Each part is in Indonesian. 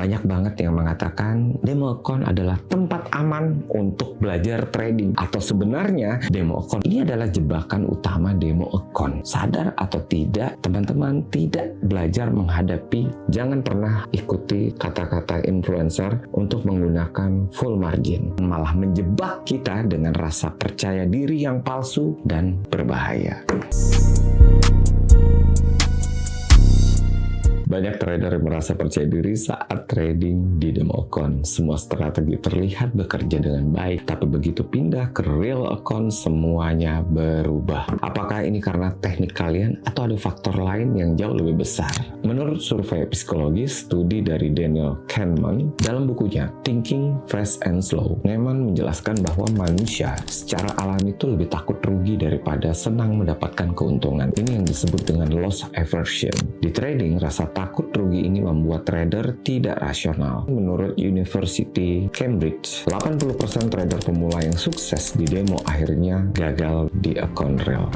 Banyak banget yang mengatakan demo account adalah tempat aman untuk belajar trading. Atau sebenarnya demo account ini adalah jebakan utama demo account. Sadar atau tidak, teman-teman tidak belajar menghadapi, jangan pernah ikuti kata-kata influencer untuk menggunakan full margin. Malah menjebak kita dengan rasa percaya diri yang palsu dan berbahaya. Banyak trader yang merasa percaya diri saat trading di demo account. Semua strategi terlihat bekerja dengan baik, tapi begitu pindah ke real account, semuanya berubah. Apakah ini karena teknik kalian atau ada faktor lain yang jauh lebih besar? Menurut survei psikologis studi dari Daniel Kahneman dalam bukunya Thinking Fast and Slow, Kahneman menjelaskan bahwa manusia secara alami itu lebih takut rugi daripada senang mendapatkan keuntungan. Ini yang disebut dengan loss aversion. Di trading, rasa takut rugi ini membuat trader tidak rasional. Menurut University Cambridge, 80% trader pemula yang sukses di demo akhirnya gagal di account real.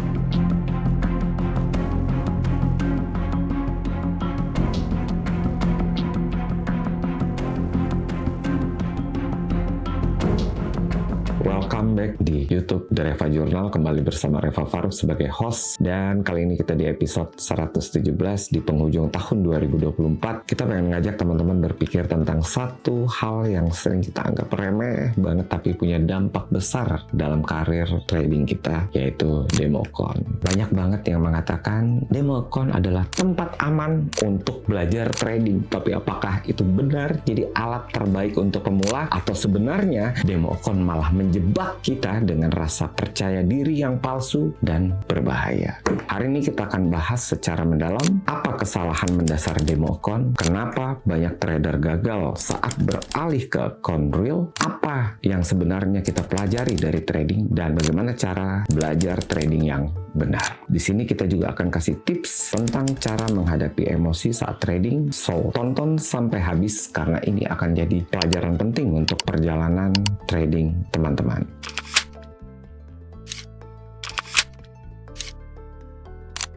Welcome back di YouTube The Reva Journal, kembali bersama Reva Faruk sebagai host, dan kali ini kita di episode 117 di penghujung tahun 2024. Kita pengen ngajak teman-teman berpikir tentang satu hal yang sering kita anggap remeh banget tapi punya dampak besar dalam karir trading kita, yaitu demo account. Banyak banget yang mengatakan demo account adalah tempat aman untuk belajar trading, tapi apakah itu benar jadi alat terbaik untuk pemula, atau sebenarnya demo account malah menjebak kita dengan rasa percaya diri yang palsu dan berbahaya. Hari ini kita akan bahas secara mendalam apa kesalahan mendasar demo account, kenapa banyak trader gagal saat beralih ke account real, apa yang sebenarnya kita pelajari dari trading, dan bagaimana cara belajar trading yang benar. Di sini kita juga akan kasih tips tentang cara menghadapi emosi saat trading, so tonton sampai habis karena ini akan jadi pelajaran penting untuk perjalanan trading teman-teman.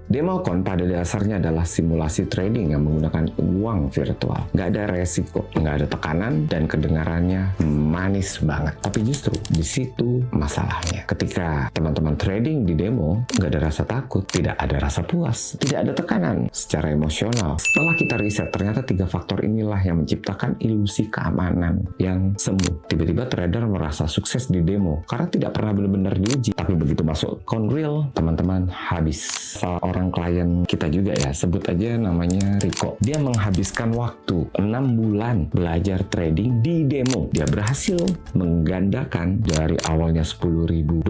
Demo account pada dasarnya adalah simulasi trading yang menggunakan uang virtual. Nggak ada resiko, nggak ada tekanan, dan kedengarannya manis banget. Tapi justru di situ masalahnya. Ketika teman-teman trading di demo, nggak ada rasa takut, tidak ada rasa puas, tidak ada tekanan secara emosional. Setelah kita riset, ternyata 3 faktor inilah yang menciptakan ilusi keamanan yang semu. Tiba-tiba trader merasa sukses di demo karena tidak pernah benar-benar diuji. Tapi begitu masuk account real, teman-teman habis. Salah orang klien kita juga ya, sebut aja namanya Rico. Dia menghabiskan waktu 6 bulan belajar trading di demo. Dia berhasil menggandakan dari awalnya $10.000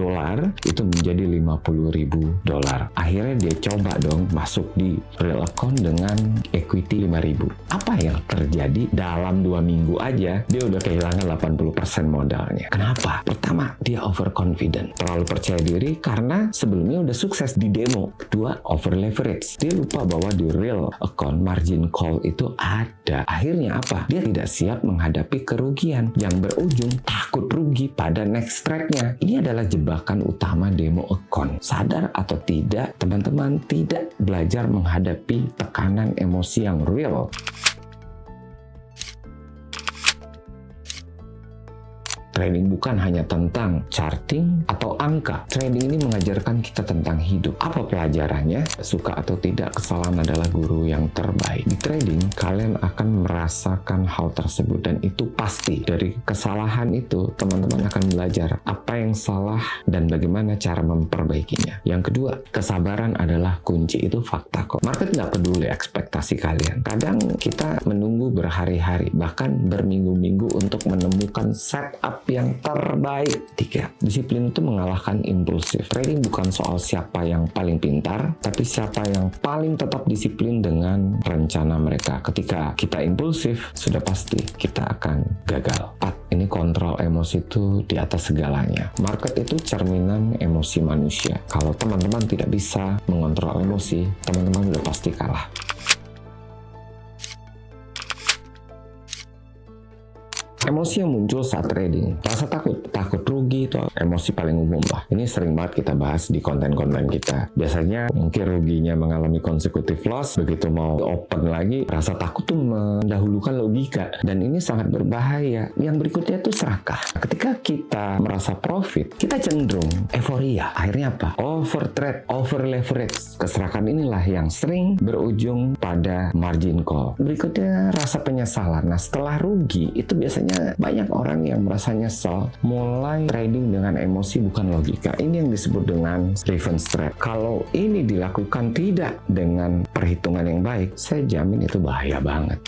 itu menjadi $50.000. Akhirnya dia coba dong masuk di real account dengan equity 5.000. Apa yang terjadi? Dalam 2 minggu aja dia udah kehilangan 80% modalnya. Kenapa? Pertama, dia overconfident, terlalu percaya diri karena sebelumnya udah sukses di demo. Kedua, over leverage. Dia lupa bahwa di real account margin call itu ada. Akhirnya apa? Dia tidak siap menghadapi kerugian yang berujung takut rugi pada next trade-nya. Ini adalah jebakan utama demo account. Sadar atau tidak, teman-teman tidak belajar menghadapi tekanan emosi yang real. Trading bukan hanya tentang charting atau angka. Trading ini mengajarkan kita tentang hidup. Apa pelajarannya? Suka atau tidak, kesalahan adalah guru yang terbaik. Di trading, kalian akan merasakan hal tersebut dan itu pasti. Dari kesalahan itu, teman-teman akan belajar apa yang salah dan bagaimana cara memperbaikinya. Yang kedua, kesabaran adalah kunci. Itu fakta kok. Market nggak peduli ekspektasi kalian. Kadang kita menunggu berhari-hari, bahkan berminggu-minggu untuk menemukan setup yang terbaik. 3. Disiplin itu mengalahkan impulsif. Trading bukan soal siapa yang paling pintar, tapi siapa yang paling tetap disiplin dengan rencana mereka. Ketika kita impulsif, sudah pasti kita akan gagal. 4. Ini kontrol emosi itu di atas segalanya. Market itu cerminan emosi manusia. Kalau teman-teman tidak bisa mengontrol emosi, teman-teman udah pasti kalah. Emosi yang muncul saat trading, rasa takut rugi itu emosi paling umum lah. Ini sering banget kita bahas di konten-konten kita. Biasanya mungkin ruginya mengalami consecutive loss, begitu mau open lagi, rasa takut tuh mendahulukan logika. Dan ini sangat berbahaya. Yang berikutnya tuh serakah. Ketika kita merasa profit, kita cenderung euforia. Akhirnya apa? Over trade, over leverage. Keserakahan inilah yang sering berujung pada margin call. Berikutnya rasa penyesalan. Nah, setelah rugi, itu biasanya banyak orang yang merasa nyesel, mulai trading dengan emosi bukan logika. Ini yang disebut dengan revenge trade. Kalau ini dilakukan tidak dengan perhitungan yang baik, saya jamin itu bahaya banget.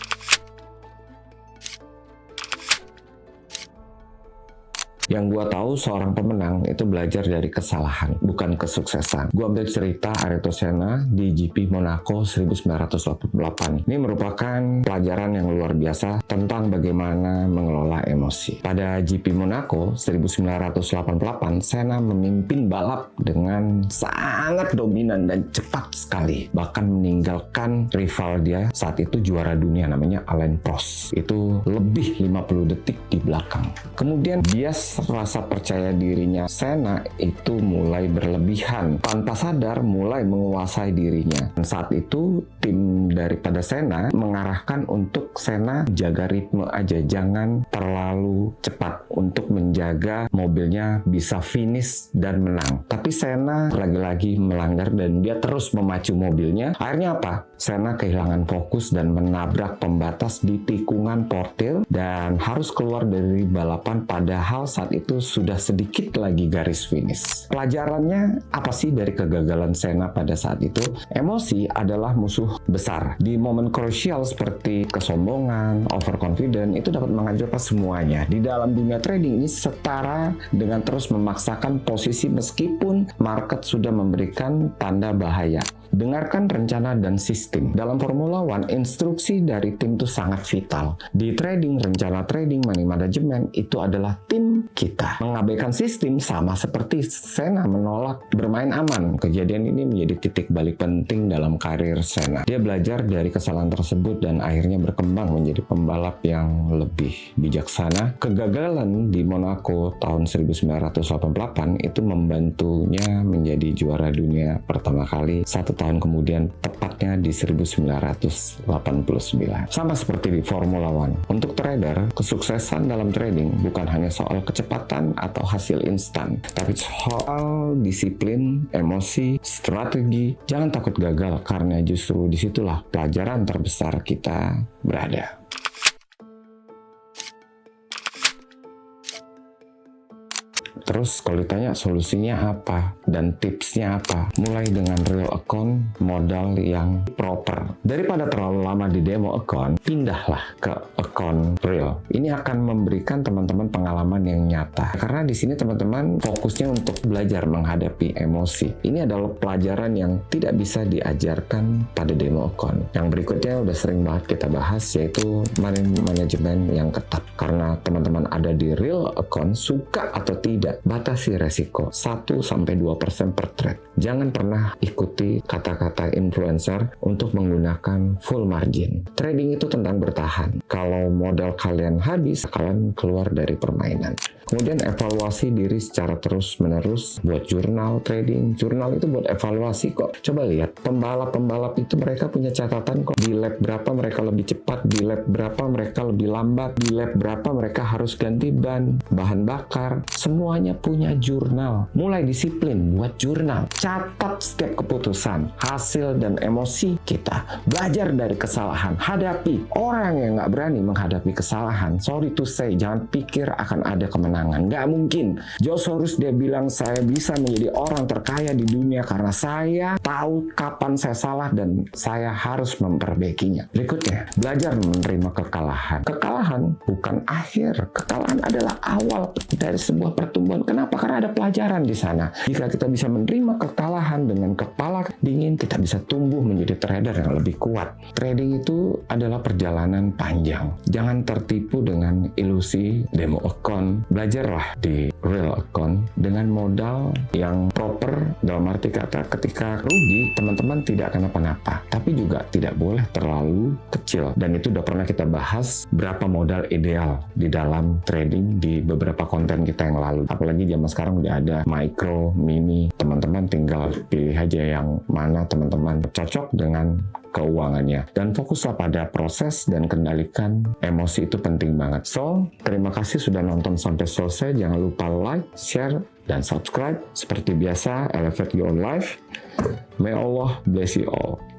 Yang gua tahu seorang pemenang itu belajar dari kesalahan, bukan kesuksesan. Gua ambil cerita Ayrton Senna di GP Monaco 1988. Ini merupakan pelajaran yang luar biasa tentang bagaimana mengelola emosi. Pada GP Monaco 1988, Senna memimpin balap dengan sangat dominan dan cepat sekali. Bahkan meninggalkan rival dia saat itu juara dunia namanya Alain Prost. Itu lebih 50 detik di belakang. Kemudian dia rasa percaya dirinya Senna itu mulai berlebihan. Tanpa sadar mulai menguasai dirinya. Dan saat itu tim daripada Senna mengarahkan untuk Senna jaga ritme aja, jangan terlalu cepat untuk menjaga mobilnya bisa finish dan menang. Tapi Senna lagi-lagi melanggar dan dia terus memacu mobilnya. Akhirnya apa? Senna kehilangan fokus dan menabrak pembatas di tikungan portil dan harus keluar dari balapan, padahal saat itu sudah sedikit lagi garis finish. Pelajarannya apa sih dari kegagalan Senna pada saat itu? Emosi adalah musuh besar. Di momen krusial seperti kesombongan, overconfident, itu dapat menghancurkan semuanya. Di dalam dunia trading ini setara dengan terus memaksakan posisi meskipun market sudah memberikan tanda bahaya. Dengarkan rencana dan sistem. Dalam Formula One, instruksi dari tim itu sangat vital. Di trading, rencana trading, money management itu adalah tim kita. Mengabaikan sistem sama seperti Senna menolak bermain aman. Kejadian ini menjadi titik balik penting dalam karir Senna. Dia belajar dari kesalahan tersebut dan akhirnya berkembang menjadi pembalap yang lebih bijaksana. Kegagalan di Monaco tahun 1988 itu membantunya menjadi juara dunia pertama kali 1 tahun kemudian, tepatnya di 1989. Sama seperti di Formula One. Untuk trader, kesuksesan dalam trading bukan hanya soal kecepatan atau hasil instan, tapi soal disiplin, emosi, strategi. Jangan takut gagal, karena justru disitulah pelajaran terbesar kita berada. Terus kalau ditanya solusinya apa dan tipsnya apa, mulai dengan real account, modal yang proper. Daripada terlalu lama di demo account, pindahlah ke account real. Ini akan memberikan teman-teman pengalaman yang nyata. Karena di sini teman-teman fokusnya untuk belajar menghadapi emosi. Ini adalah pelajaran yang tidak bisa diajarkan pada demo account. Yang berikutnya udah sering banget kita bahas, yaitu money management yang ketat. Karena teman-teman ada di real account, suka atau tidak, batasi resiko 1-2% per trade. Jangan pernah ikuti kata-kata influencer untuk menggunakan full margin. Trading itu tentang bertahan. Kalau modal kalian habis, kalian keluar dari permainan. Kemudian evaluasi diri secara terus-menerus. Buat jurnal trading. Jurnal itu buat evaluasi kok. Coba lihat, pembalap-pembalap itu mereka punya catatan kok. Di lap berapa mereka lebih cepat, di lap berapa mereka lebih lambat, di lap berapa mereka harus ganti ban, bahan bakar. Semuanya punya jurnal. Mulai disiplin buat jurnal. Catat setiap keputusan, hasil, dan emosi kita. Belajar dari kesalahan. Hadapi. Orang yang nggak berani menghadapi kesalahan, sorry to say, jangan pikir akan ada kemenangan. Nggak mungkin. George Soros dia bilang, saya bisa menjadi orang terkaya di dunia karena saya tahu kapan saya salah dan saya harus memperbaikinya. Berikutnya, belajar menerima kekalahan. Kekalahan bukan akhir. Kekalahan adalah awal dari sebuah pertumbuhan teman-teman. Kenapa? Karena ada pelajaran di sana. Jika kita bisa menerima kekalahan dengan kepala dingin, kita bisa tumbuh menjadi trader yang lebih kuat. Trading itu adalah perjalanan panjang. Jangan tertipu dengan ilusi demo account. Belajarlah di real account dengan modal yang proper, dalam arti kata ketika rugi, teman-teman tidak kenapa-napa. Tapi juga tidak boleh terlalu kecil. Dan itu udah pernah kita bahas berapa modal ideal di dalam trading di beberapa konten kita yang lalu. Apalagi zaman sekarang udah ada micro, mini. Teman-teman tinggal pilih aja yang mana teman-teman cocok dengan keuangannya. Dan fokuslah pada proses dan kendalikan emosi, itu penting banget. So, terima kasih sudah nonton sampai selesai. Jangan lupa like, share, dan subscribe. Seperti biasa, Elevate Your Life. May Allah bless you all.